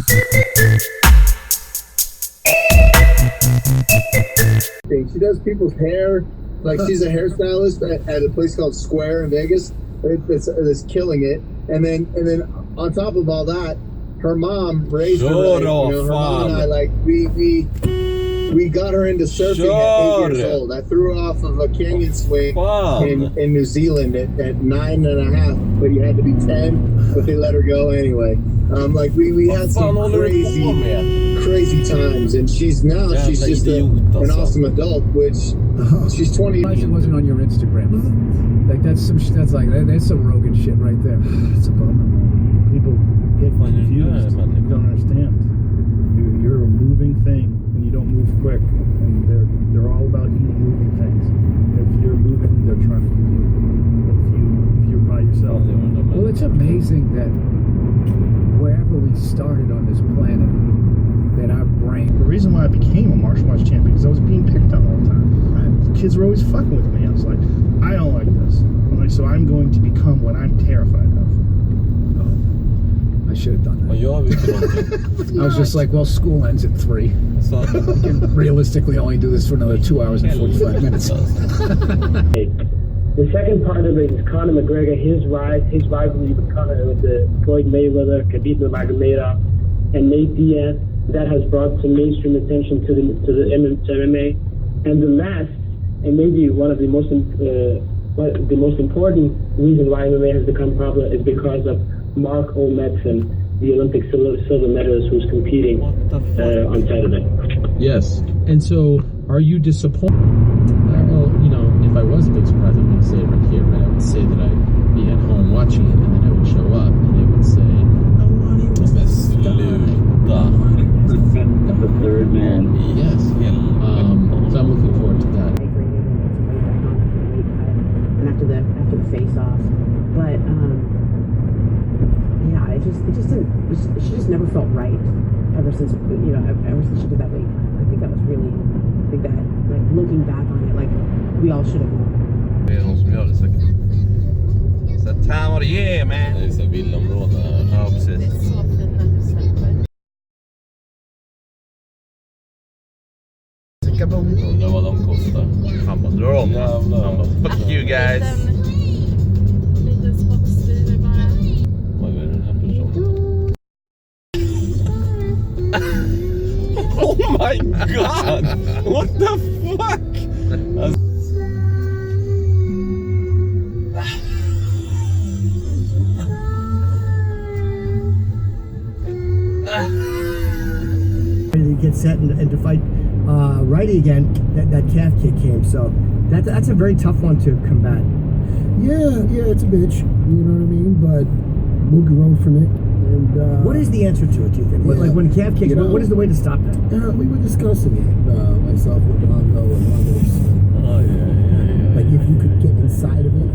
She does people's hair. Like, she's a hairstylist at a place called Square in Vegas. It's killing it. And then on top of all that, her mom raised her. Right. Her mom and I, like, we got her into surfing at 8 years old. I threw her off of a canyon swing in New Zealand at 9.5, but you had to be 10, but they let her go anyway. Like, we had some crazy times, and she's just an awesome adult, which she's 20. She wasn't on your Instagram. Like, that's some Rogan shit right there. It's a bummer. People get confused. You don't understand. You're a moving thing, and you don't move quick. And they're all about eating moving things. If you're moving, they're trying to eat you. If you're by yourself, well, it's amazing that wherever we started on this planet, that our brain. The reason why I became a martial arts champion because I was being picked on all the time. Right? The kids were always fucking with me. I was like, I don't like this. I'm like, so I'm going to become what I'm terrified of. I should have done that. I was just like, well, school ends at 3. I can realistically only do this for another 2 hours and 45 minutes. The second part of it is Conor McGregor, his rivalry with Floyd Mayweather, Khabib Nurmagomedov, and Nate Diaz. That has brought some mainstream attention to MMA. And the last, and maybe one of the most important reason why MMA has become popular is because of Mark O. Madsen, the Olympic silver medalist who's competing on Saturday. Yes. And so, are you disappointed? Well, if I was a big surprise, I wouldn't say it right here, right? I would say that I'd be at home watching it, and then I would show up, and they would say, I want him to the third man. Yes. So I'm looking forward to that. And after the face-off, but yeah, she just never felt right ever since she did that weight cut. I think that was really, like, looking back on it, like, we all should have known. Det är någon som gör det säkert. Så time of the year, man. Det är så villområden här. Ja, precis. Det är så fina husen. Undrar vad de kostar. Han bara drar om. Han bara, fuck you guys. Liten spottstyver bara. Vad är den här personen? Oh my god! What the fuck? To get set and to fight righty again, that calf kick came. So that's a very tough one to combat. Yeah, it's a bitch. You know what I mean? But we'll grow from it. And what is the answer to it? Do you think? Yeah. Like when calf kicks, what is the way to stop that? We were discussing it, myself with Longo and others. Oh yeah. Like if you could get inside of it.